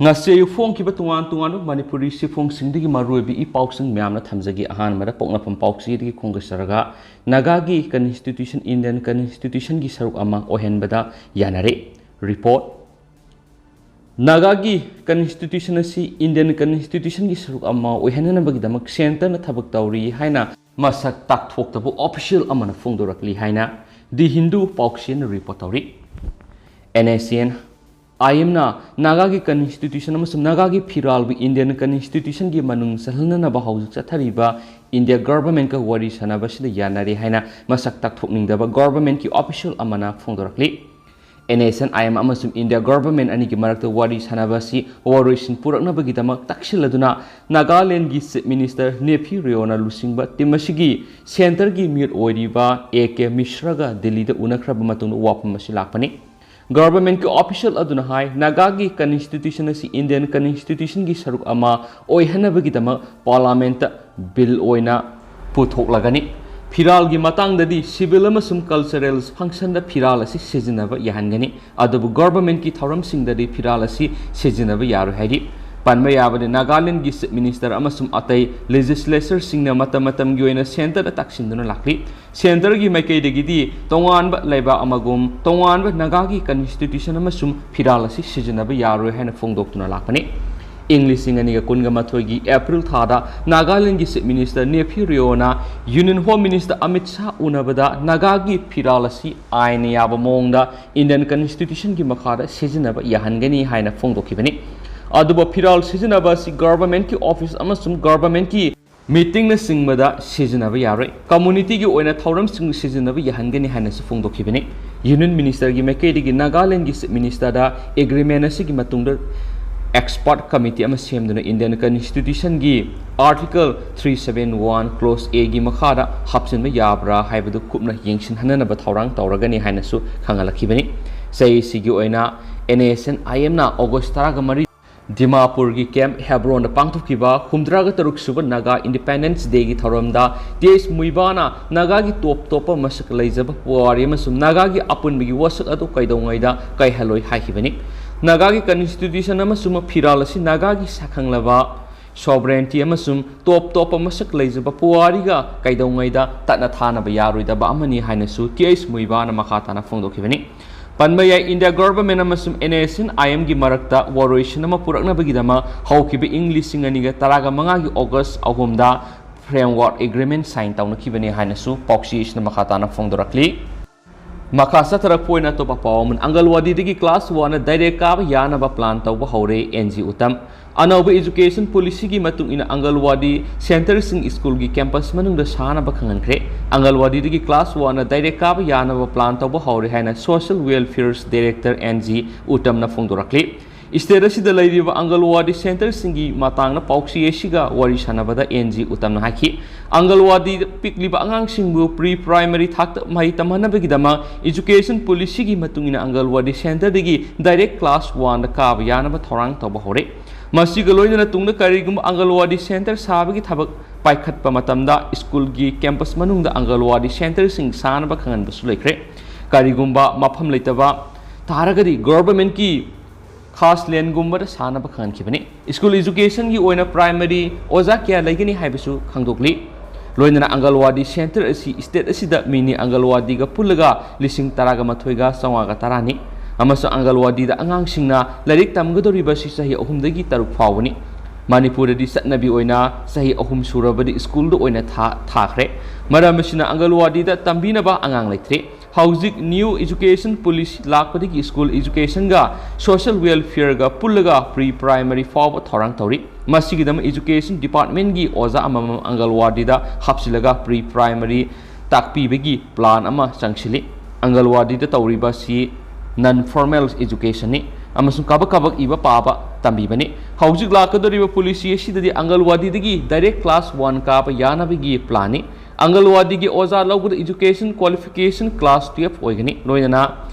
ngase yu phong ki ba tungan tungan manipuri si phong sing digi maroi bi I pauk sing myam na thamjagi ahan mara pokna pam pauk si digi khong saraga naga gi constitution Indian constitution gi saruk ama Oihanbada Yanare report naga gi constitution asi Indian constitution gi saruk ama Oihanana bagi damak center na thabak tawri haina masak tak thok tabu official amana phongdorakli haina di Hindu pauk sin report tawri NACN I am Naga ki constitution amasum Naga ki phiral bi Indian constitution ki manung salhana na bahau chathariba India government ka wari sanaba sida yanare haina masak tak thokning daba government ki official amana phongdorakli NACN I am amasum India government ani ki marakta wari sanaba si waroisin purakna bagi damak taksiladuna Nagaland gi chief minister Nephi Riona lusingba timashigi center gi mute oiriba AK Mishra ga Delhi da unakraba matung wapam masilakpani government ki official aduna hai Naga ki constitution asi Indian constitution ki saruk ama Oihanabagi dama parliament bill oina puthok lagani phiral gi matang dadi civil amasum cultural function da phiral asi sejinaba yahangani adabu government ki thoram sing dadi phiral asi sejinaba yaru haidi panma yabani Nagaland gi minister amasum atai legislature singna matam gi oina center da taksinduna lakli center gi maikai degi di tongan ba laiba amagum tongan ba Naga gi constitution amasum phiral asi sejinaba yaru haina phongdoktuna lakpani English singani ga kunga mathoi gi April thada Nagaland gi minister Nephi Riona Union Home Minister Amit Shah unabada Naga gi phiral asi aina yaba mongda Indian constitution gi makhada sejinaba yahangani haina phongdokibani aduba phiral sejinaba si government ki office amasum government ki meeting na singmada sejinaba yaroi community gi oina thoram sing sejinaba yahangani haina su phongdokhibani union minister gi makai gi Nagaland gi minister da agreement asi gi matungda expert committee ama semduna Indian constitution gi article 371 clause A gi makhada hapsinba yabra haibadu kupna yengsin hanana ba thorang tawragani haina su khangalakhibani sei sigi oina NACN IM na August 13 Dimapur gi camp Hebron da pangthokkiba humdraga taruk suba Naga Independence Day gi thoramda Des Muibana Naga gi topa masak leijaba puari amasum Naga gi apunbi gi wasak adu kaidongaida kai haloi haikibani Naga gi constitution amasum phiral asi Naga gi sakhanglaba sovereignty amasum topa masak leijaba puari ga kaidongaida tatna thana ba yaroida ba amani hainasu Des Muibana makhatana phongdokhibani Panmaya India government amasum NACN IM gi marakta waroisin ama purakna bagidama haukibe English singaniga taraga manga gi August ahumda framework agreement sign tawna kibani hainasu pauksisna makhatana phongdorakli makasa tarak poina to papawamun angalwadi digi class 1 direct ka yana ba plan tawba hore NG utam anauba education policy gi matung ina angalwadi center sing school gi campus manung da sana ba khangankre angalwadi digi class 1 direct ka yana ba plan tawba hore haina social welfare director NG utam na phongdorakli state asida lairiba angalwadi center singi matang na pauksi esiga wari sanabada NG utam na haki angalwadi pikliba angang singbu pre primary thak mai tamana begidama education policy gi matungina angalwadi center digi direct class 1 ka yana ba thorang tawba hore masiga loina tungna karigum angalwadi center sabagi thabak paikhatpa matamda school gi campus manungda angalwadi center sing sana ba khangan ba sulaikre karigumba mafam leitaba taragadi government ki khas len gumba sana ba khan khibani school education gi oina primary oza kya laigani haibasu khangdokli loina angalwadi center asi state asida mini angalwadi ga pulaga lising taraga mathoiga sawaga tarani amaso angalwadi da angang singna larik tamgadori ba si sahi ahumdagi taruk fawani manipur di satnabi oina sahi ahum surabadi school do oina thakre maramasina angalwadi da tambina ba angang laitre Housing new education policy lakpadi school education ga social welfare ga pullaga pre primary forward thorang tori masigidam education department gi oza amam angalwadi da hapsilaga pre primary takpi begi plan ama changsili angalwadi da tawriba si non formal education ni amasung kabak iba paba tambi bani housing lakadori policy sidadi angalwadi digi direct class 1 ka pa yana begi plan ni angalwadi gi oza lawgud education qualification class 12 oigani loina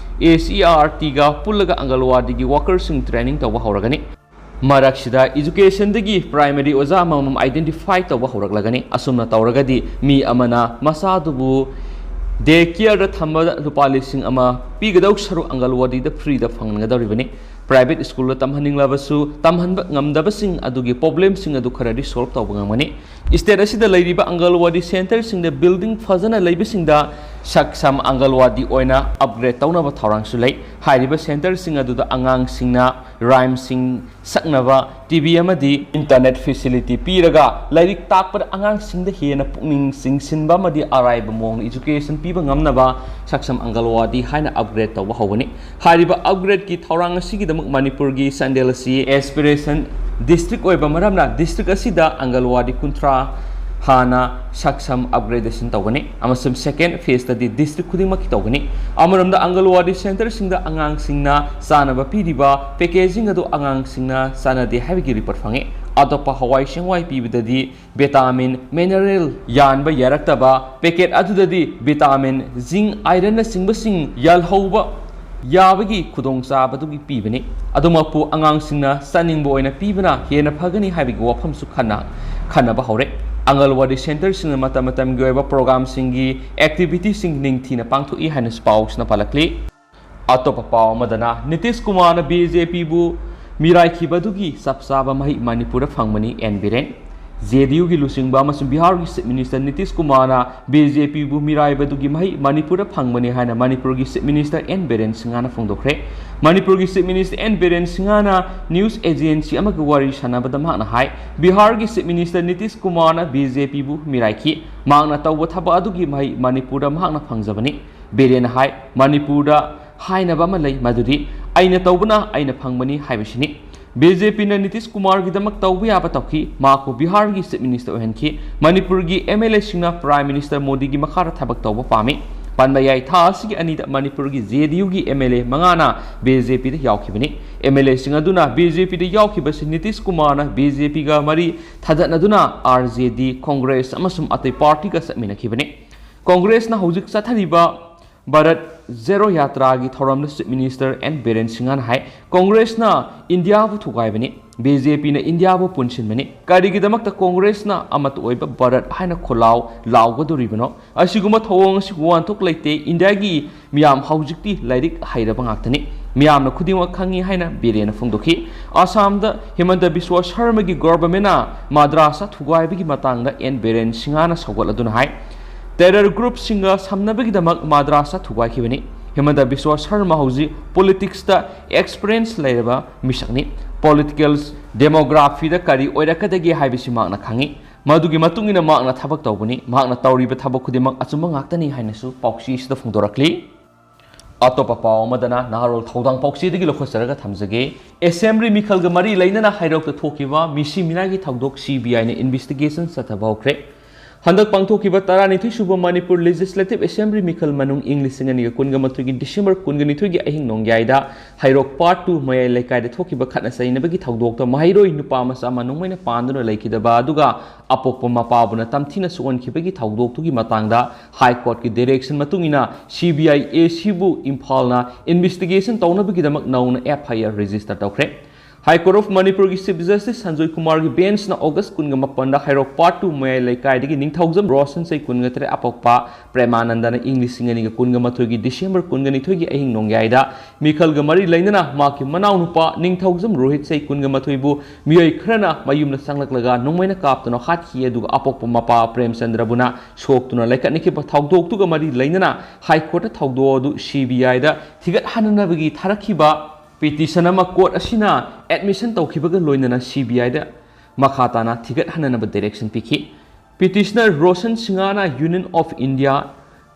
ACRT ga pullaga angalwadi gi workers sing training tawa horagani maraksida education dagi primary oza mamam identify tawa horaglagani asumna tawragadi mi amana masadubu ꯗꯦ ꯀꯤꯌꯔꯗ ꯊꯝꯕꯗ ꯂꯨꯄꯥ ꯂꯤꯁꯤꯡ ꯑꯃ ꯄꯤꯒꯗꯧ ꯁꯔꯨꯛ ꯑꯪꯒꯜꯋꯥꯗꯤꯗ ꯐ꯭ꯔꯤꯗ ꯐꯪꯒꯗꯧꯔꯤꯕꯅꯤ private ꯁ꯭ꯀꯨꯜꯗ ꯇꯝꯍꯟꯅꯤꯡꯂꯕꯁꯨ ꯇꯝꯍꯟꯕ ꯉꯝꯗꯕꯁꯤꯡ ꯑꯗꯨꯒꯤ ꯄ꯭ꯔꯣꯕ꯭ꯂꯦꯝꯁꯤꯡ ꯑꯗꯨ ꯈꯔꯗꯤ ꯁꯣꯜꯕ ꯇꯧꯕ ꯉꯝꯒꯅꯤ ꯁ꯭ꯇꯦꯠ ꯑꯁꯤꯗ ꯂꯩꯔꯤꯕ ꯑꯪꯒꯜꯋꯥꯗꯤ ꯁꯦꯟꯇꯔꯁꯤꯡꯗ ꯕꯤꯜꯗꯤꯡ ꯐꯖꯅ ꯂꯩꯕꯁꯤꯡꯗ ꯁꯛ ꯁꯝ ꯑꯪꯒꯜꯋꯥꯗꯤ ꯑꯣꯏꯅ ꯑꯞꯒ꯭ꯔꯦꯗ ꯇꯧꯅꯕ ꯊꯧꯔꯥꯡꯁꯨ ꯂꯩ ꯍꯥꯏꯔꯤꯕ ꯁꯦꯟꯇꯔꯁꯤꯡ ꯑꯗꯨꯗ ꯑꯉꯥꯡꯁꯤꯡꯅ ꯔꯥꯏꯝꯁꯤꯡ ꯁꯛꯅꯕ ꯇꯤꯚꯤ ꯑꯃꯗꯤ ꯏꯟꯇꯔꯅꯦꯠ ꯐꯦꯁꯤꯂꯤꯇꯤ ꯄꯤꯔꯒ ꯂꯥꯏꯔꯤꯛ ꯇꯥꯛꯄꯗ ꯑꯉꯥꯡꯁꯤꯡꯗ ꯍꯦꯟꯅ ꯄꯨꯛꯅꯤꯡ ꯆꯤꯡꯁꯤꯟꯕ ꯑꯃꯗꯤ ꯑꯔꯥꯏꯕ ꯃꯑꯣꯡꯗ ꯏꯖꯨꯀꯦꯁꯟ ꯄꯤꯕ ꯉꯝꯅꯕ ꯁꯛꯁꯝ ꯑꯪꯒꯜꯋꯥꯗꯤ ꯍꯥꯏꯅ ꯑꯞꯒ꯭ꯔꯦꯗ ꯇꯧꯕ ꯍꯧꯒꯅꯤ ꯍꯥꯏꯔꯤꯕ ꯑꯞꯒ꯭ꯔꯦꯗꯀꯤ ꯊꯧꯔꯥꯡ ꯑꯁꯤꯒꯤꯗꯃꯛ ꯃꯅꯤꯄꯨꯔꯒꯤ ꯆꯥꯟꯗꯦꯜ ꯑꯁꯤ ꯑꯦꯁꯄꯤꯔꯦꯁꯟ ꯗꯤꯁꯇ꯭ꯔꯤꯛ ꯑꯣꯏꯕ ꯃꯔꯝꯅ ꯗꯤꯁꯇ꯭ꯔꯤꯛ ꯑꯁꯤꯗ ꯑꯪꯒꯜꯋꯥꯗꯤ 30 ꯍꯥꯟꯅ ꯁꯛꯁꯝ ꯑꯞꯒ꯭ꯔꯦꯗꯦꯁꯟ ꯇꯧꯒꯅꯤ ꯑꯃꯁꯨꯡ ꯁꯦꯀꯦꯟ ꯐꯦꯖꯇꯗꯤ ꯗꯤꯁꯇ꯭ꯔꯤꯛ ꯈꯨꯗꯤꯡꯃꯛꯀꯤ ꯇꯧꯒꯅꯤ ꯑꯃꯔꯣꯝꯗ ꯑꯪꯒꯜꯋꯥꯗꯤ ꯁꯦꯟꯇꯔꯁꯤꯡꯗ ꯑꯉꯥꯡꯁꯤꯡꯅ ꯆꯥꯅꯕ ꯄꯤꯔꯤꯕ ꯄꯦꯀꯦꯖꯤꯡ ꯑꯗꯨ ꯑꯉꯥꯡꯁꯤꯡꯅ ꯆꯥꯅꯗꯦ ꯍꯥꯏꯕꯒꯤ ꯔꯤꯄꯣꯔꯠ ꯐꯪꯉꯤ ꯑꯇꯣꯞꯄ ꯍꯋꯥꯏ ꯆꯦꯡꯋꯥꯏ ꯄꯤꯕꯗꯗꯤ ꯚꯤꯇꯥꯃꯤꯟ ꯃꯤꯅꯔꯦꯜ ꯌꯥꯟꯕ ꯌꯥꯔꯛꯇꯕ ꯄꯦꯀꯦꯠ ꯑꯗꯨꯗꯗꯤ ꯚꯤꯇꯥꯃꯤꯟ ꯖꯤꯡ ꯑꯥꯏꯔꯟꯅꯆꯤꯡꯕꯁꯤꯡ ꯌꯥꯜꯍꯧꯕ ꯌꯥꯕꯒꯤ ꯈꯨꯗꯣꯡꯆꯥꯕꯗꯨꯒꯤ ꯄꯤꯕꯅꯤ ꯑꯗꯨꯃꯛꯄꯨ ꯑꯉꯥꯡꯁꯤꯡꯅ ꯆꯥꯅꯤꯡꯕ ꯑꯣꯏꯅ ꯄꯤꯕꯅ ꯍꯦꯟꯅ ꯐꯒꯅꯤ ꯍꯥꯏꯕꯒꯤ ꯋꯥꯐꯝꯁꯨ ꯈꯟꯅꯕ ꯍꯧꯔꯦ ꯑꯪꯒꯜꯋꯥꯗꯤ ꯁꯦꯟꯇꯔꯁꯤꯡꯅ ꯃꯇꯝ ꯃꯇꯝꯒꯤ ꯑꯣꯏꯕ ꯄ꯭ꯔꯣꯒ꯭ꯔꯥꯝꯁꯤꯡꯒꯤ ꯑꯦꯛꯇꯤꯚꯤꯇꯤꯁꯤꯡ ꯅꯤꯡꯊꯤꯅ ꯄꯥꯡꯊꯣꯛꯏ ꯍꯥꯏꯅꯁꯨ ꯄꯥꯎꯁꯤꯅ ꯄꯜꯂꯛꯂꯤ ꯑꯇꯣꯞꯄ ꯄꯥꯎ ꯑꯃꯗꯅ ꯅꯤꯇꯤꯁ ꯀꯨꯃꯥꯔꯅ ꯕꯤꯖꯦꯄꯤꯕꯨ ꯃꯤꯔꯥꯏꯈꯤꯕꯗꯨꯒꯤ ꯆꯞ ꯆꯥꯕ ꯃꯍꯩ ꯃꯅꯤꯄꯨꯔꯗ ꯐꯪꯕꯅꯤ ꯑꯦꯟ ꯕꯤꯔꯦꯟ ꯖꯦꯗꯤꯌꯨꯒꯤ ꯂꯨꯆꯤꯡꯕ ꯑꯃꯁꯨꯡ ꯕꯤꯍꯥꯔꯒꯤ ꯆꯤꯞ ꯃꯤꯅꯤꯁꯇꯔ ꯅꯤꯇꯤꯁ ꯀꯨꯃꯥꯔꯅ ꯕꯤꯖꯦꯄꯤꯕꯨ ꯃꯤꯔꯥꯏꯕꯗꯨꯒꯤ ꯃꯍꯩ ꯃꯅꯤꯄꯨꯔꯗ ꯐꯪꯕꯅꯤ ꯍꯥꯏꯅ ꯃꯅꯤꯄꯨꯔꯒꯤ ꯆꯤꯞ ꯃꯤꯅꯤꯁꯇꯔ ꯑꯦꯟ ꯕꯤꯔꯦꯟ ꯁꯤꯡꯍꯅ ꯐꯣꯡꯗꯣꯛꯈ꯭ꯔꯦ ꯃꯅꯤꯄꯨꯔꯒꯤ ꯆꯤꯞ ꯃꯤꯅꯤꯁꯇꯔ ꯑꯦꯟ ꯕꯤꯔꯦꯟ ꯁꯤꯡꯍꯅ ꯅ꯭ꯌꯨꯁ ꯑꯦꯖꯦꯟꯁꯤ ꯑꯃꯒ ꯋꯥꯔꯤ ꯁꯥꯟꯅꯕꯗ ꯃꯍꯥꯛꯅ ꯍꯥꯏ ꯕꯤꯍꯥꯔꯒꯤ ꯆꯤꯞ ꯃꯤꯅꯤꯁꯇꯔ ꯅꯤꯇꯤꯁ ꯀꯨꯃꯥꯔꯅ ꯕꯤꯖꯦꯄꯤꯕꯨ ꯃꯤꯔꯥꯏꯈꯤ ꯃꯍꯥꯛꯅ ꯇꯧꯕ ꯊꯕꯛ ꯑꯗꯨꯒꯤ ꯃꯍꯩ ꯃꯅꯤꯄꯨꯔꯗ ꯃꯍꯥꯛꯅ ꯐꯪꯖꯕꯅꯤ ꯕꯤꯔꯦꯟꯅ ꯍꯥꯏ ꯃꯅꯤꯄꯨꯔꯗ ꯍꯥꯏꯅꯕ ꯑꯃ ꯂꯩ ꯃꯗꯨꯗꯤ ꯑꯩꯅ ꯇꯧꯕꯅ ꯑꯩꯅ ꯐꯪꯕꯅꯤ ꯍꯥꯏꯕꯁꯤꯅꯤ ꯕꯤꯖꯦꯄꯤꯅ ꯅꯤꯇꯤꯁ ꯀꯨꯃꯥꯔꯒꯤꯗꯃꯛ ꯇꯧꯕ ꯌꯥꯕ ꯇꯧꯈꯤ ꯃꯍꯥꯛꯄꯨ ꯕꯤꯍꯥꯔꯒꯤ ꯆꯤꯞ ꯃꯤꯅꯤꯁꯇꯔ ꯑꯣꯏꯍꯟꯈꯤ ꯃꯅꯤꯄꯨꯔꯒꯤ ꯑꯦꯝꯑꯦꯜꯑꯦꯁꯤꯡꯅ ꯄ꯭ꯔꯥꯏꯝ ꯃꯤꯅꯤꯁꯇꯔ ꯃꯣꯗꯤꯒꯤ ꯃꯈꯥꯗ ꯊꯕꯛ ꯇꯧꯕ ꯄꯥꯝꯃꯤ ꯄꯟꯕ ꯌꯥꯏ ꯊꯥ ꯑꯁꯤꯒꯤ ꯑꯅꯤꯗ ꯃꯅꯤꯄꯨꯔꯒꯤ ꯖꯦꯗꯤꯌꯨꯒꯤ ꯑꯦꯝꯑꯦꯜꯑꯦ 5ꯅ ꯕꯤꯖꯦꯄꯤꯗ ꯌꯥꯎꯈꯤꯕꯅꯤ ꯑꯦꯝꯑꯦꯜꯑꯦꯁꯤꯡ ꯑꯗꯨꯅ ꯕꯤꯖꯦꯄꯤꯗ ꯌꯥꯎꯈꯤꯕꯁꯤ ꯅꯤꯇꯤꯁ ꯀꯨꯃꯥꯔꯅ ꯕꯤꯖꯦꯄꯤꯒ ꯃꯔꯤ ꯊꯥꯗꯠꯅꯗꯨꯅ ꯑꯥꯔꯖꯦꯗꯤ ꯀꯣꯡꯒ꯭ꯔꯦꯁ ꯑꯃꯁꯨꯡ ꯑꯇꯩ ꯄꯥꯔꯇꯤꯒ ꯆꯠꯃꯤꯟꯅꯈꯤꯕꯅꯤ ꯀꯣꯡꯒ꯭ꯔꯦꯁꯅ ꯍꯧꯖꯤꯛ ꯆꯠꯊꯔꯤꯕ ꯚꯥꯔꯠ ꯖꯦꯔꯣ ꯌꯥꯇ꯭ꯔꯥꯒꯤ ꯊꯧꯔꯝꯗ ꯆꯤꯞ ꯃꯤꯅꯤꯁꯇꯔ ꯑꯦꯟ ꯕꯤꯔꯦꯟ ꯁꯤꯡꯍꯅ ꯍꯥꯏ ꯀꯣꯡꯒ꯭ꯔꯦꯁꯅ ꯏꯟꯗꯤꯌꯥꯕꯨ ꯊꯨꯒꯥꯏꯕꯅꯤ ꯕꯤꯖꯦꯄꯤꯅ ꯏꯟꯗꯤꯌꯥꯕꯨ ꯄꯨꯟꯁꯤꯟꯕꯅꯤ ꯀꯔꯤꯒꯤꯗꯃꯛꯇ ꯀꯣꯡꯒ꯭ꯔꯦꯁꯅ ꯑꯃꯠꯇ ꯑꯣꯏꯕ ꯚꯥꯔꯠ ꯍꯥꯏꯅ ꯈꯨꯜꯂꯥꯎ ꯂꯥꯎꯒꯗꯣꯔꯤꯕꯅꯣ ꯑꯁꯤꯒꯨꯝꯕ ꯊꯧꯑꯣꯡ ꯑꯁꯤ ꯋꯥꯟꯊꯣꯛ ꯂꯩꯇꯦ ꯏꯟꯗꯤꯌꯥꯒꯤ ꯃꯤꯌꯥꯝ ꯍꯧꯖꯤꯛꯇꯤ ꯂꯥꯏꯔꯤꯛ ꯍꯩꯔꯕ ꯉꯥꯛꯇꯅꯤ ꯃꯤꯌꯥꯝꯅ ꯈꯨꯗꯤꯡꯃꯛ ꯈꯪꯉꯤ ꯍꯥꯏꯅ ꯕꯤꯔꯦꯟꯅ ꯐꯣꯡꯗꯣꯛꯈꯤ ꯑꯁꯥꯝꯗ ꯍꯤꯃꯟꯇ ꯕꯤꯁ꯭ꯋ ꯁꯔꯃꯒꯤ ꯒꯣꯚꯔꯟꯃꯦꯟꯠꯅ ꯃꯥꯗ꯭ꯔꯥꯁꯇ ꯊꯨꯒꯥꯏꯕꯒꯤ ꯃꯇꯥꯡꯗ ꯑꯦꯟ ꯕꯤꯔꯦꯟ ꯁꯤꯡꯍꯅ ꯁꯧꯒꯠꯂꯗꯨꯅ ꯍꯥꯏ ꯇꯦꯔꯔ ꯒ꯭ꯔꯨꯞꯁꯤꯡꯒ ꯁꯝꯅꯕꯒꯤꯗꯃꯛ ꯃꯥꯗ꯭ꯔꯥꯁꯇ ꯊꯨꯒꯥꯏꯈꯤꯕꯅꯤ ꯍꯤꯃꯟꯇ ꯕꯤꯁ꯭ꯋ ꯁꯔꯃ ꯍꯧꯖꯤꯛ ꯄꯣꯂꯤꯇꯤꯛꯁꯇ ꯑꯦꯛꯁꯄꯤꯔꯤꯌꯦꯟꯁ ꯂꯩꯔꯕ ꯃꯤꯁꯛꯅꯤ ꯄꯣꯂꯤꯇꯤꯀꯦꯜ ꯗꯦꯃꯣꯒ꯭ꯔꯥꯐꯤꯗ ꯀꯔꯤ ꯑꯣꯏꯔꯛꯀꯗꯒꯦ ꯍꯥꯏꯕꯁꯤ ꯃꯍꯥꯛꯅ ꯈꯪꯉꯤ ꯃꯗꯨꯒꯤ ꯃꯇꯨꯡ ꯏꯟꯅ ꯃꯍꯥꯛꯅ ꯊꯕꯛ ꯇꯧꯕꯅꯤ ꯃꯍꯥꯛꯅ ꯇꯧꯔꯤꯕ ꯊꯕꯛ ꯈꯨꯗꯤꯡꯃꯛ ꯑꯆꯨꯝꯕ ꯉꯥꯛꯇꯅꯤ ꯍꯥꯏꯅꯁꯨ ꯄꯥꯎꯆꯦ ꯑꯁꯤꯗ ꯐꯣꯡꯗꯣꯔꯛꯂꯤ ꯑꯇꯣꯞꯄ ꯄꯥꯎ ꯑꯃꯗꯅ ꯅꯍꯥꯔꯣꯜ ꯊꯧꯗꯥꯡ ꯄꯥꯎꯆꯦꯗꯒꯤ ꯂꯧꯈꯠꯆꯔꯒ ꯊꯝꯖꯒꯦ ꯑꯦꯁꯦꯝꯕ꯭ꯂꯤ ꯃꯤꯈꯜꯒ ꯃꯔꯤ ꯂꯩꯅꯅ ꯍꯩꯔꯣꯛꯇ ꯊꯣꯛꯈꯤꯕ ꯃꯤꯁꯤ ꯃꯤꯅꯥꯏꯒꯤ ꯊꯧꯗꯣꯛ CBIꯅ ꯏꯟꯚꯦꯁꯇꯤꯒꯦꯁꯟ ꯆꯠꯊꯕ ꯍꯧꯈ꯭ꯔꯦ ꯍꯟꯗꯛ ꯄꯥꯡꯊꯣꯛꯈꯤꯕ 12 ꯁꯨꯕ ꯃꯅꯤꯄꯨꯔ ꯂꯦꯖꯤꯁꯂꯦꯇꯤꯚ ꯑꯦꯁꯦꯝꯕ꯭ꯂꯤ ꯃꯤꯈꯜ ꯃꯅꯨꯡ ꯏꯪ 2012ꯒꯤ ꯗꯤꯁꯦꯝꯕꯔ 22ꯒꯤ ꯑꯍꯤꯡ ꯅꯣꯡꯌꯥꯏꯗ ꯍꯩꯔꯣꯛ ꯄꯥꯔꯠ 2 ꯃꯌꯥꯏ ꯂꯩꯀꯥꯏꯗ ꯊꯣꯛꯈꯤꯕ ꯈꯠꯅ ꯆꯩꯅꯕꯒꯤ ꯊꯧꯗꯣꯛꯇ ꯃꯍꯩꯔꯣꯏ ꯅꯨꯄꯥ ꯃꯆꯥ ꯑꯃ ꯅꯣꯡꯃꯩꯅ ꯄꯥꯟꯗꯨꯅ ꯂꯩꯈꯤꯗꯕ ꯑꯗꯨꯒ ꯑꯄꯣꯛꯄ ꯃꯄꯥꯕꯨꯅ ꯇꯝꯊꯤꯅ ꯁꯣꯛꯍꯟꯈꯤꯕꯒꯤ ꯊꯧꯗꯣꯛꯇꯨꯒꯤ ꯃꯇꯥꯡꯗ ꯍꯥꯏ ꯀꯣꯔꯠꯀꯤ ꯗꯤꯔꯦꯛꯁꯟ ꯃꯇꯨꯡ ꯏꯟꯅ CBI ACꯕꯨ ꯏꯝꯐꯥꯜꯅ ꯏꯟꯚꯦꯁꯇꯤꯒꯦꯁꯟ ꯇꯧꯅꯕꯒꯤꯗꯃꯛ ꯅꯧꯅ FIR ꯔꯦꯖꯤꯁꯇꯔ ꯇꯧꯈ꯭ꯔꯦ High Court of Manipur's Chief Justice Sanjoy Kumar's bench na August 18 Hairok Part 2 mayai laikai ningthaujam Rosan sai 13 apokpa Premananda na English singani ga 13 December 13 ahing nongyaida Mikhal ga mari lainana maki manaw nupa ningthaujam Rohit sai 13 bu miyoi khrana mayum na sanglaklaga nongmaina kaptuna khatki aduga apokpa mapa Premchandra buna soktuna laikatniki pa thaudok tu ga mari lainana High Court thaudo du CBI da thigat hananabagi tharakhiba Petition ama court asina admission taukibaga loinana CBI da makhatana thigat hananaba direction piki petitioner Roshan Singhana Union of India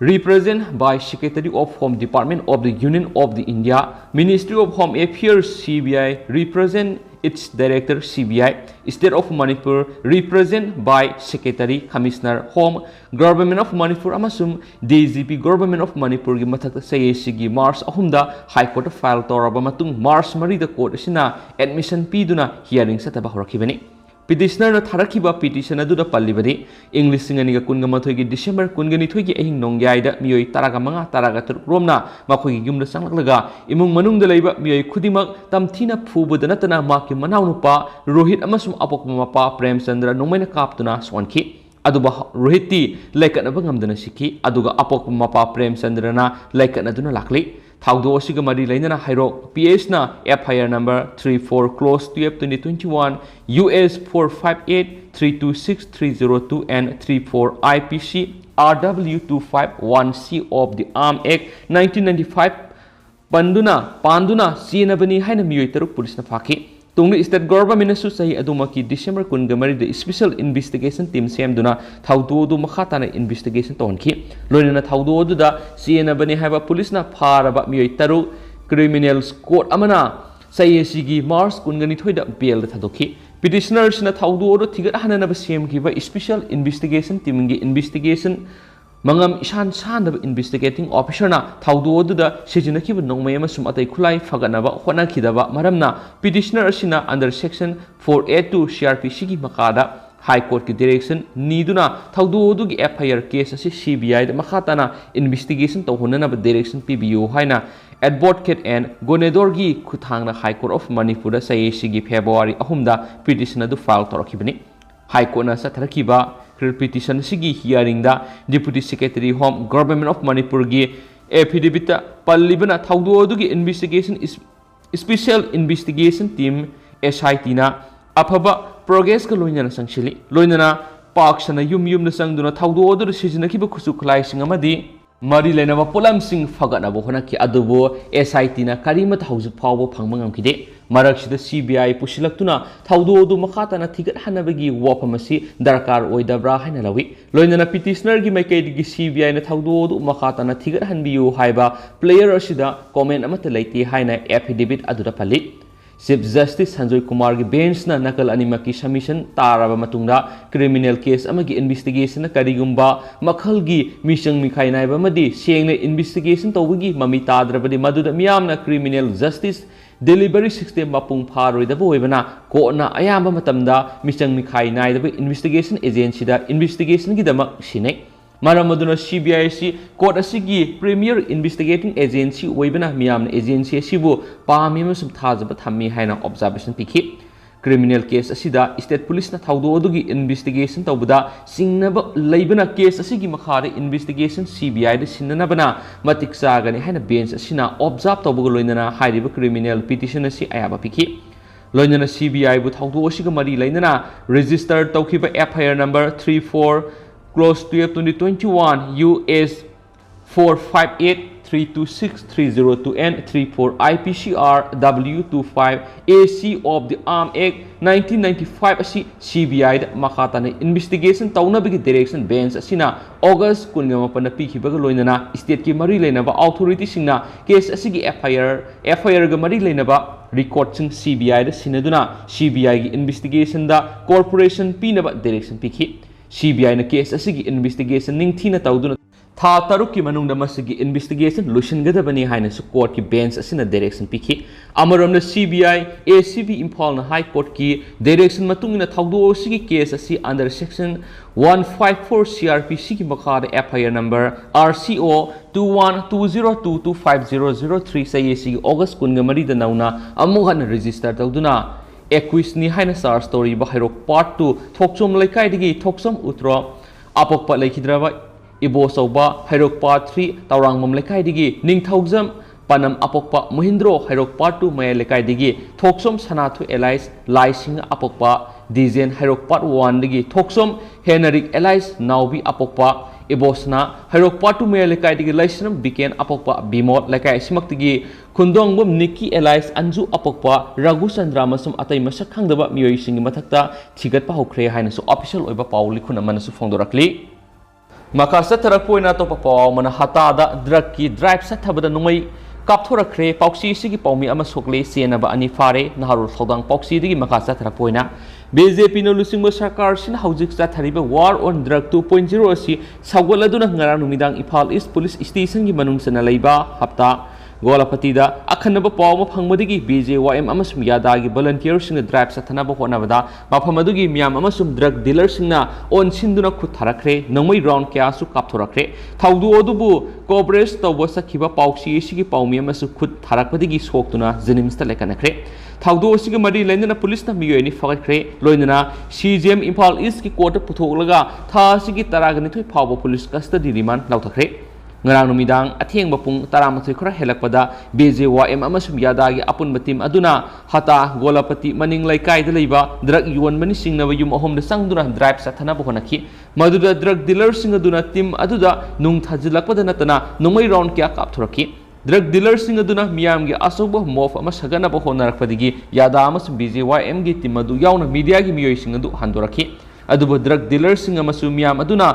represented by Secretary of Home Department of the Union of the India Ministry of Home Affairs CBI represent its director CBI State of Manipur represented by Secretary Commissioner Home Government of Manipur amasum DGP Government of Manipur gi mathak sayesigi March 3 da High Court file toraba matung March 3 da court asina admission piduna hearing sataba horakibani Petitioner na tharakiba petition aduda pallibadi English singani ga kunga mathoi gi December kungani thoi gi ahing nongyai da miyoi taraga manga taraga turuk romna makhoi gi yumda sanglaklaga imung manungda leiba miyoi khudimak tamthina phubuda natana maki manaw nupa Rohit amasum apokma mapa Premchandra nongmaina kaptuna swanki aduba rohiti laikanaba ngamdana sikhi aduga apok mapa prem chandrana laikanaduna lakli thaudo asiga mari lainana hairok ps na fir number 34 close 12 2021 us 458326302 and 34 ipc rw251c of the arm act 1995 panduna chenabani haina miyoi taruk police na phaki tungni state government su sahi adumaki December kungamari the special investigation team semduna thaudo du makhatana investigation tonki loinana thaudo du da chenabani haiba police na pharaba miyoi taruk criminals court amana sayesigi March kungani thoida bail thadokhi petitioners na thaudo do thigat hanana ba semkiba special investigation team gi investigation mangam ishan sanaba investigating officer na thaudo du da sejinaki ba nongmay amasum atai khulai faganaba hona khidaba maramna petitioner asina under section 482 CRPC gi makada high court ki direction niduna thaudo du gi FIR case asi CBI da makhatana investigation to honana ba direction PBU haina advocate and gonedor gi khuthangna high court of Manipur da sayesi gi February ahumda petition adu file torakibani high court na satharakiba petition sigi hearing da deputy secretary home government of Manipur gi affidavit pallibana thaudo du gi investigation is special investigation team SIT na afaba progress ka loinana sangshili loinana paksana yum na sangduna thaudo du sijinakiba khusu khlai singamadi mari lenaba polam sing faganaba honaki adubo SIT na karima thauju phawo phangmangam kide maraksida CBI pusilaktuna thaudo du makhatana thigat hanabagi wapamasi darkar oidabra haina lawi loinana petitioner gi maikaidi CBI na thaudo du makhatana thigat hanbiyu haiba player asida comment amata leiti haina affidavit aduda pali Chief Justice Sanjoy Kumar gi bench na nakal animaki submission taraba matungda criminal case amagi investigation na karigumba makhal gi misang mikhai naiba madi sengna investigation tawgi mami tadrabadi maduda miyamna criminal justice delivery system mapung pharoi da boibana ko na ayamba matamda misang mikhai naidaba investigation agency da investigation gi damak sinai Maramaduna CBIC court asigi premier investigating agency oibana miyamna agency asibu pami amasum thajaba thammi haina observation pikhi criminal case asida state police na thaudo odugi investigation tawbuda singnaba leibana case asigi makhare investigation CBI da sinnanabana matik sagani haina bench asina observe tawbuga loinana hairiba criminal petition asi ayaba pikhi loinana CBI bu thaudo asiga mari lainana register tawkhiba FIR number 34 close 12 2021 US 458326302 and 34 IPCR W25 AC of the Arm Act 1995 asi CBI da makhatana investigation tawnabigi direction bench asina August 18 na pikhibaga loinana state ki mari leinaba authority singna case asigi FIR ga mari leinaba record sing CBI da sinaduna CBI gi investigation da corporation pinaba direction pikhi CBI na case asigi investigation ningthina tawduna tha tarukki manungda masigi investigation lusingadabani haina su court ki bench asina direction pikhi amaramna CBI ACB Imphal na high court ki direction matungina thawdo asigi case asi under section 154 CRPC ki makhada FIR number RCO 2120225003 sayesi August 18 da nauna amughana register tawduna Equisni haina sar story bahirok part 2 thoksom laikai digi thoksom utro apokpa laikhidraba ibo soba hairok part 3 taurangmam laikai digi ningthaujam panam apokpa mohindro hairok part 2 maya laikai digi thoksom sanathu allies laising apokpa dizen hairok part 1 digi thoksom henarik allies naubi apokpa ibosna hairok part 2 maya laikai digi laisinam biken apokpa bimot laikai simaktigi Kundongbom Nikki Elias Anju Apokpa Raghu Chandra masum atai masak khangdaba miyoi singi mathakta thigat pa hokre haina su official oiba pauli khuna manasu phongdorakli makasa tharakpoina to papaw mana hata da drug ki drive sathabada numai kapthorakre pauksi sigi paumi ama sokle senaba ani fare naharul sodang pauksi digi makasa tharakpoina BJP no lusingba sarkar sin haujik chathariba war on drug 2.0 asi sagoladuna ngarang numidang Imphal East Police Station gi manung sana leiba hapta ꯒꯣꯂꯥꯄꯇꯤꯗ ꯑꯈꯟꯅꯕ ꯄꯥꯎ ꯑꯃ ꯐꯪꯕꯗꯒꯤ BJYM ꯑꯃꯁꯨꯡ ꯌꯥꯗꯥꯒꯤ ꯚꯣꯂꯟꯇꯤꯌꯔꯁꯤꯡꯅ drive ꯆꯠꯊꯅꯕ ꯍꯣꯠꯅꯕꯗ ꯃꯐꯝ ꯑꯗꯨꯒꯤ ꯃꯤꯌꯥꯝ ꯑꯃꯁꯨꯡ ꯗ꯭ꯔꯒ ꯗꯤꯂꯔꯁꯤꯡꯅ ꯑꯣꯟꯁꯤꯟꯗꯨꯅ ꯈꯨꯠ ꯊꯥꯔꯛꯈ꯭ꯔꯦ ꯅꯣꯡꯃꯩ ꯔꯥꯎꯟ ꯀꯌꯥꯁꯨ ꯀꯥꯞꯊꯣꯔꯛꯈ꯭रे ꯊꯧꯗꯣꯛ ꯑꯗꯨꯕꯨ ꯀꯣꯑꯣꯄꯔꯦꯠ ꯇꯧꯕ ꯆꯠꯈꯤꯕ ꯄꯥꯎꯆꯦ ꯑꯁꯤꯒꯤ ꯄꯥꯎꯃꯤ ꯑꯃꯁꯨ ꯈꯨꯠ ꯊꯥꯔꯛꯄꯗꯒꯤ ꯁꯣꯛꯇꯨꯅ ꯖꯦꯅꯤꯝꯁꯇ ꯂꯩꯈꯠꯅꯈ꯭रे ꯊꯧꯗꯣꯛ ꯑꯁꯤꯒ ꯃꯔꯤ ꯂꯩꯅꯅ ꯄꯨꯂꯤꯁꯅ ꯃꯤꯑꯣꯏ ꯑꯅꯤ ꯐꯒꯠꯈ꯭रे ꯂꯣꯏꯅꯅ CJM ꯏꯝꯐꯥꯜ ꯏꯁꯀꯤ ꯀꯣꯔꯠꯇ ꯄꯨꯊꯣꯛꯂꯒ ꯊꯥ ꯑꯁꯤꯒꯤ 12 ꯐꯥꯎꯕ police ꯀꯁꯇꯗꯤ ꯔꯤꯃꯥꯟ ꯂꯧꯊꯈ꯭रे ngarang numidang athengba pung 12 khara helakpada BJYM amasum yadagi apunba team aduna hata golapati maning laikai da leiba drug yuan mani singnaba yum ahom da sangduna drive sathana bo honaki maduda drug dealers sing aduna team aduda nung thajilakpada natana numai round kya kapthuraki drug dealers sing aduna miyam gi asobo mof ama sagana bo honarakpadigi yada amasum BJYM gi team adu yauna media gi miyoi sing adu handoraki adubo drug dealers sing amasum miyam aduna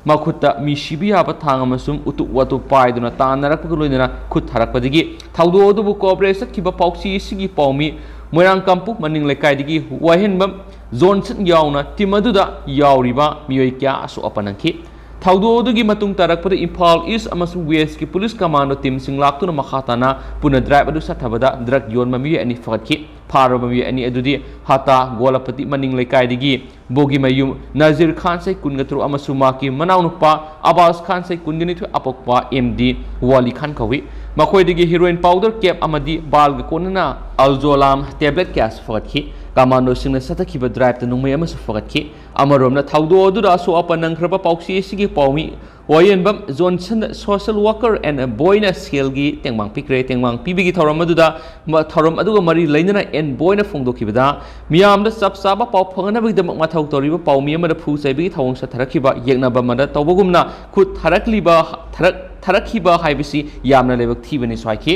makhutta mi shibiya ba thang amasum utu watu paiduna tanarakpa loinana khut tharakpadigi thaudo odubu cooperation kiba pauchi sigi paumi moirang kampu maning lekai digi wahenbam johnson yauna timaduda yauriba miyoi kya asu apanangki thaudo odugi matung tarakpada Imphal East amasum West ki police commando team singlaktuna makhatana puna drive adu sathabada drug yon mami ani fakatki pharaba mi ani adudi hata golapati maning lekai digi bogi mayum Nazir Khan sai kungatru amasuma ki manaunupa Abbas Khan sai kungani thu apokpa MD Wali Khan kawi makhoi digi heroin powder cap amadi balga konana alzolam tablet gas fakatki commando singna satakhiba drive ta nungmai amasu fakatki amaromna thaudo odu da so apanang khraba pauksi sigi paumi Oihanbam Johnson social worker and a boy na scalgi tengmang pikre tengmang pibigi thoram aduda thoram aduga mari lainana en boy na phongdokibada miyam da sab saba pau phangana bigdam mathau toriba paumi amada phu saibi thawong sa tharakiba yegnaba mada tawbagumna khut tharakliba tharakhiba haibisi yamna lebak thibani swaiki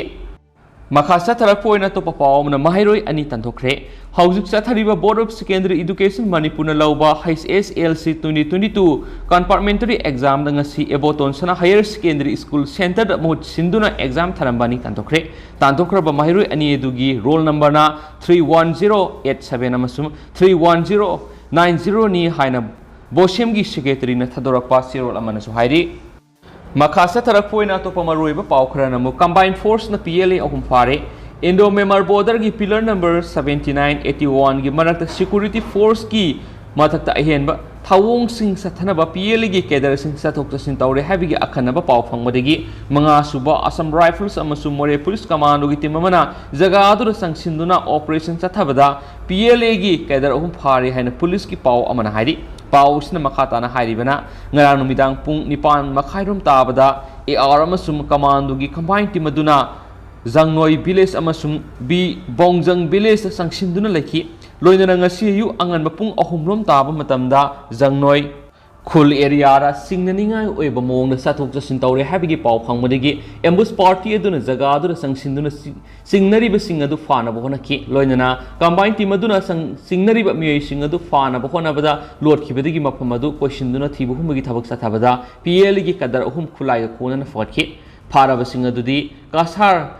Makasa Tarapoina to Papa Mahiroi and Tantokre, Housing Satariba Board of Secondary Education Manipuna Lauba HSLC 2022 Compartmentary Exam Dangasi Eboton Sana Higher Secondary School Center Mod Sinduna Exam Tarambani Tantokre, Tantokra Mahiroi and Edugi roll number na 31087 Amasum 31090 ni Haina Boshemgi Secretary Natadorapa Siro Amanasu Hairi. Makasa tarakpoina to pamaruiba paukra namu combined force na PLA ahum fare Indo Myanmar border gi pillar number 7981 gi marakta security force ki mathakta ahenba thawong sing sathanaba PLA gi kedar sing sathokta sin tawre habi gi akhanaba paw phangmadagi manga suba Assam Rifles amasum More Police Commando gi timamana jaga adu sangsinduna operation sathabada PLA gi kedar ahum fare haina police ki paw amana hairi Pausna Makatana Hairibana, Naranumidang Pung Nipan Makhairum Tabada, AR Amasum Commando gi combined Timaduna, Zangnoi Biles Amasum B Bongjang Biles Sangsinduna Laki, Loinangasi you Angan Mapung Ahumrum Taba Matamda, Zangnoi Kul area Singnaninga Webamong the Satok Sintore Habigi Pau Hangmadigi, Embus Party Aduna Zagadu Sangsinduna Signari Singadu Fana Bohonaki, Loinana, combined Timaduna Signari Mui Singadu Fana Bohonabada, Lord Kibadigi Mapamadu, Questionuna Tibuhumagi Tabak Satabada, PLG Kadar Hum Kulai Kunan Fortkit, Paravasingadudi, Kasar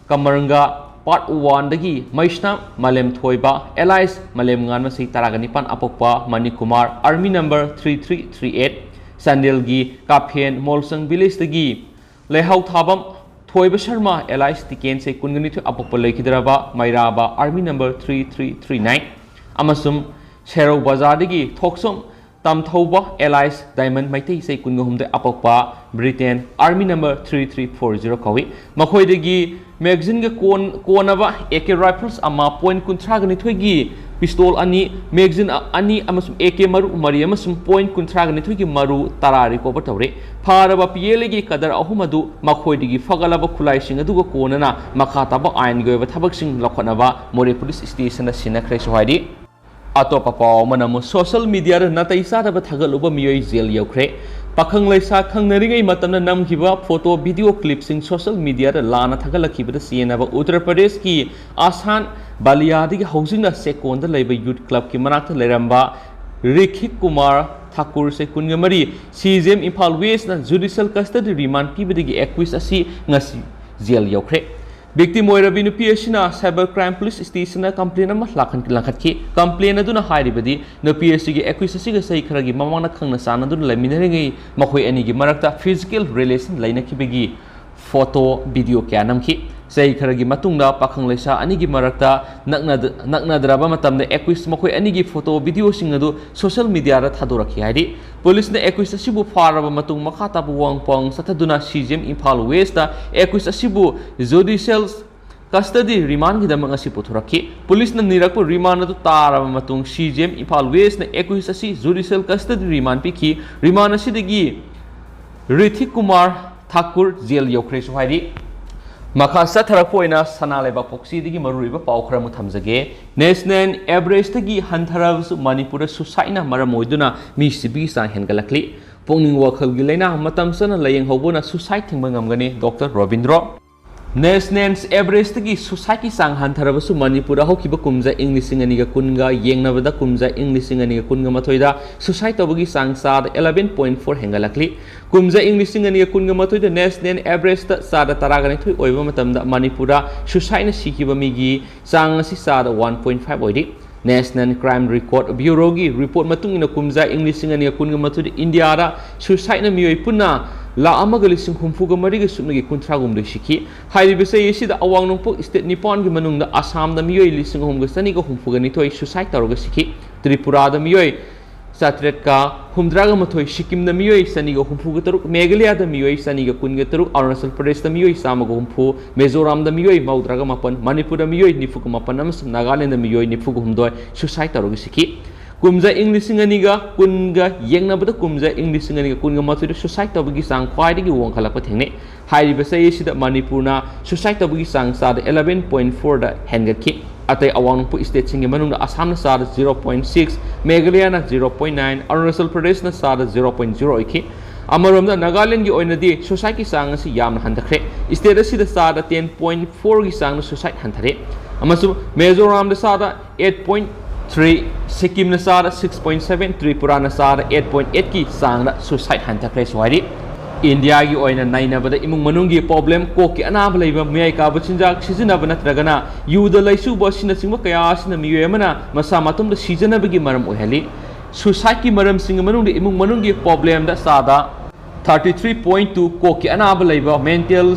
Kamaranga. Part 1 dagi Maishna Malem Thoiba Allies Malem Nganmasi Taraganipan Apokpa Manikumar Army number 3338 Sandelgi Kaphen Molsang Village dagi Lehau Thabam Thoiba Sharma Allies Tiken se Kungani to Apokpa Lekidraba Mairaba Army number 3339 Amasum Shero Bazar dagi Thoksum Tam Thoba Allies Diamond Maitei se Kungahum de Apokpa Britain Army number 3340 Kawi Makhoi dagi Magazine ga konaba AK rifles ama point kuntragani thoigi pistol ani magazine ani amasum AK maru mari amasum point kuntragani thoigi maru tarari ko batawre pharaba PLA gi kadar ahumadu makhoidigi fagalaba khulai sing aduga konana makhataba ain goiba thabak sing lokhanaba More Police Station na sinakre sohaidi atopa paw manamu social media ra natai saraba thagaluba miyoi jail yaukre Pakhang Laisa Kangnaringai Matana Namkiba photo video clips in social media Lana Tagalakibata Sienaba Uttar Pradesh ki Asan Baliadi housing the second Labor Youth Club Kimanata Leramba Rikhik Kumar Thakur Sekungamari CJM Imphal West na judicial custody remand Pibidi Equis Asi Nasi Jail Yokre Victim Moirabinu Piashina Cybercrime Police Station complain of Lakan Lankatki, complain aduna Haribadi, no PSG Equisiga Saikagi, Mamana Kangna Sanadun Laminari, Mahui Enigi Marakta, physical relation Lainaki Bigi. Photo video क्या नमखी चई खरगी मतुंगदा पाखंग लेसा अनिगी मरक्ता नकनद्रबा मतमदा 21 मखोय अनिगी photo video सिंग अदु social media रा थादोरखि हाइदि police ने 21 असिबु फारबा मतुंग मखा ताबु वांगपोंग सथदुना सीजेम Imphal waste दा 21 असिबु judicial custody remand की दमंग असि पुथुरखि police ने निरकपु रिमांड अदु तारबा मतुंग सीजेम इम्फाल वेस्ट ने 21 असि जुडिशियल कस्टडी रिमांड पिखि रिमांड असिदगी ऋथिक कुमार ठाकुर जेल यौख्रे सुहाइदि मखा सथरपोइना सनालेबा पोक्सीदगी मरुइबा पाउ खरमु थमजगे नेशनल एवरेजदगी हंथरबसु मणिपुर सुसाइना मरम ओइदुना मी सिबी सा हेनगलखली पोंगिंग वखलगी लेना मतम सन लयंग होबोना सुसाइड थिंगबा ngamgani डॉक्टर रविंद्र नेशनल एवरेजदगी सुसाइड की सांग हंथरबसु मणिपुर होखिबा कुमजा इंग्लिशिंग अनिगा कुनगा येंगनबदा कुमजा इंग्लिशिंग अनिगा कुनगा मथोइदा सुसाइड तबगी सांग साद 11.4 हेंगलखली कुमजा इंग्लिशिंग अनिगा कुनगा मथोइदा नेशनल एवरेज ता साद तरागनि थुइ ओइबा मतमदा मणिपुर सुसाइड सिखिबा मिगी सांग असि साद 1.5 ओइदि नेशनल क्राइम रिकॉर्ड ब्यूरो की रिपोर्ट मतुंगिना कुमजा इंग्लिशिंग अनिगा कुनगा मथोइदा इंडिया रा सुसाइड न मियोइ पुना ला अमगलिसिंग हुमफुगा मरिगा सुनगी कुंथ्रागुमदो सिखि हाइरिबसे यसिदा अवांग नोंपो स्टेट निपान की मनुंगदा आसाम दा मियोइ लिसिंग हुमगा सनिगा हुमफुगा निथोइ सुसाइड तौरगा सिखि त्रिपुरा दा मियोइ सात्रेट का हुमद्रागा मथोइ सिक्किम दा मियोइ सनिगा हुमफुगा तरुक मेघालय दा मियोइ सनिगा कुनगा तरुक अरुणाचल प्रदेश दा मियोइ सामगा हुमफु मिजोराम दा मियोइ मौद्रागा मापन मणिपुर दा मियोइ निफुगा मापन अमसुंग नागालैंड दा मियोइ निफुगा हुमदोय सुसाइड तौरगा सिखि कुमजा इंग्लिशिंग अनिगा कुनगा येंगनबदा कुमजा इंग्लिशिंग अनिगा कुनगा मथुइदा सुसाइड तबगी सांग ख्वाइदगी वंखलपा थेंगने हाइरिबसे यसिदा मणिपुरना सुसाइड तबगी सांग साद 11.4 दा हेंगखि अतै अवांगपु स्टेट सिंग मनुंग असम साद 0.6 मेघालय ना 0.9 अरुणाचल प्रदेश ना साद 0.0 ओइखि अमरोमदा नागालैंड की ओइनदी सुसाइड की सांग असि यामना हंदखरे स्टेट असिदा साद 10.4 की सांग सुसाइड हंथरे अमसु मिजोराम दा साद 8.3 सिक्किम नसार 6.7 त्रिपुरा नसार 8.8 की सांग सुसाइड हंथखरे सुहाइदि इंडिया की ओइना नाइनबदा इमुंग मनुंगी प्रॉब्लम कोक की अनाब लैबा मियाइ काबा चिंजाक सिजनब नत्रगना युदा लैसुब सिनसिंग कया सिन मियोइ अमना मसा मतुम सिजनबगी मरम ओहली सुसाइड की मरम सिंग मनुंगी इमुंग मनुंगी प्रॉब्लम दा सादा 33.2 कोक की अनाब लैबा मेंटल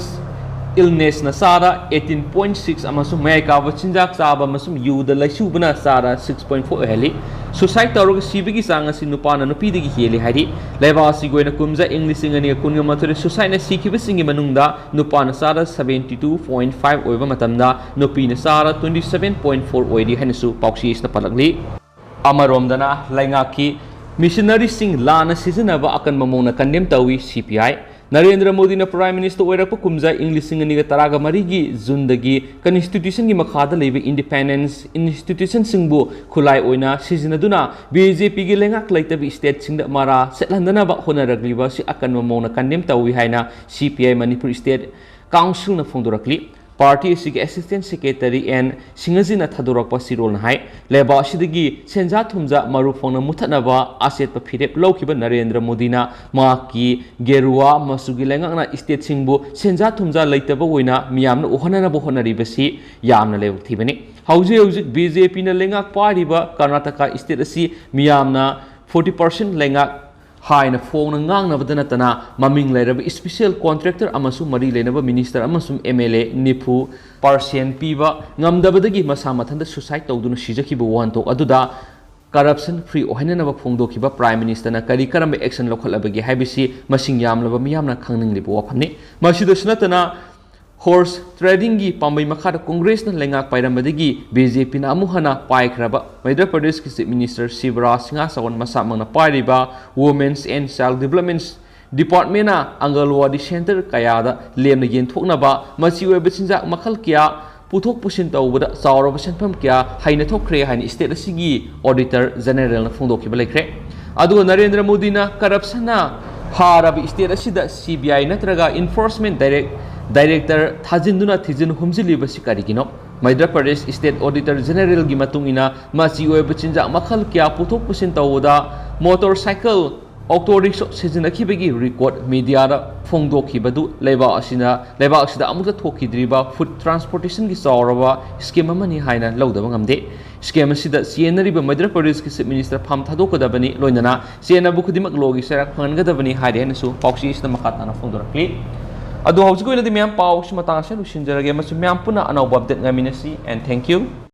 इलनेस ना सारा 18.6 अमसुम मयाइ काबा चिंजाक चाबा अमसुम युदा लैसुबना सारा 6.4 हेली सुसाइड तौरग सिबगी सांग असि नुपाना नुपीदगी हेली हाइदि लेबा असि गोइना कुमजा इंग्लिशिंग अनिगा कुनगा मथुरे सुसाइड सिखिबसिंगी मनुंगदा नुपाना सारा 72.5 ओइबा मतमदा नुपीना सारा 27.4 ओइदि हनसु पाउसीसना पलगली अमरोमदना लैंगाकी मिशनरी सिंग लाना सिजनबा अकन ममोना कंडेम तवी सीपीआई नरेंद्र मोदी ने प्राइम मिनिस्टर ओइरप कुमजा इंग्लिशिंग अनिगा तरागा मरीगी जुनदगी कन्स्टिट्यूशन की मखादा लेबे इंडिपेंडेंस इंस्टीट्यूशन सिंगबु खुलाई ओइना सिजनदुना बीजेपी की लेंगाक लैतबी स्टेट सिंगदा मारा सेटलंदनबा होनरगलिबा सि अकन ममोना कंडेम तवी हाइना सीपीआई मणिपुर स्टेट काउंसिल न फोंदोरकली पार्टी की असिस्टेंट सेक्रेटरी एन सिंगजिना थादोरकपा सिरोल हाई लेबा असिदगी सेंजा थुमजा मरुफोंना मुथनबा आसेट फिरेप लौखिबा नरेंद्र मोदीना माकी गेरुआ मसुगी लेंगाकना स्टेट सिंगबु सेंजा थुमजा लैतबा ओइना मियामना ओहननबा होनरिबसि यामना लेवथिबनि हौजे हौजे बीजेपी ना लेंगाक पारिबा कर्नाटका स्टेट असि मियामना 40% लेंगाक हाइना Phong ngangnabada natana maming lairaba special contractor amasu mari leinaba minister amasum MLA nifu % piba ngamdabadagi masa mathanda suicide tawduna sijakiba wantok aduda corruption free ohainanaba phongdokiba prime minister na kari karamba action lokhalabagi haibisi masing yamlaba miyamna khangningliba wafamni masida sunatana horse trading की पांबई मखादा कांग्रेस ने लेंगाक पाइरमबदगी BJP ना अमुहना पाइख्रबा मध्य प्रदेश की chief minister Shivraj Singh Chouhan मसा मंगना पाइरिबा women's and child development department ना anganwadi centre कयादा लेमना येंथोकनबा मसी ओइबा चिंजाक मखल क्या पुथोक पुसिन तौबदा चावरबा सेंफम क्या हाइना थोखरे हाइना स्टेट असिगी ऑडिटर जनरल ना फोंदोखिबा लेख्रे अदुगा नरेंद्र मोदी ना करप्शन ना हाराबी स्टेट असिदा सीबीआई नत्रगा इन्फोर्समेंट डायरेक्टर थाजिंदुना थिजिन हुमजिलिबसि करिगिनो Madhya Pradesh state auditor general की मतुंगिना माची ओइबा चिंजाक मखल क्या पुथोक पुसिन तौबदा मोटरसाइकिल ऑक्टो रिक्शा सिजनखिबगी रिकॉर्ड मीडिया फोंदोखिबदु लेबा असिदा अमुक थोखिद्रिबा फूड ट्रांसपोर्टेशन की चावरबा स्कीम अमनि हाइना लौदबा ngamde स्कीम असिदा सिएनरिबा मध्य प्रदेश की चीफ मिनिस्टर फाम थादोकदबनि लोइनना सिएनबु खुदिमक लोगी सेराक फंगनगदबनि हाइदेनसु पाउसीसना मखाताना फोंदोरक्ली ꯑꯗꯣ ꯍꯧꯖꯤꯛ ꯑꯣꯏꯅꯗꯤ ꯃꯌꯥꯝ ꯄꯥꯎꯁꯤ ꯃꯇꯥꯡ ꯑꯁꯤꯗ ꯂꯣꯏꯁꯤꯟꯖꯔꯒꯦ ꯃꯁꯤ ꯃꯌꯥꯝ ꯄꯨꯟꯅ ꯑꯅꯧꯕ ꯑꯞꯗꯦꯠ ꯉꯥꯏꯃꯤꯟꯅꯁꯤ and thank you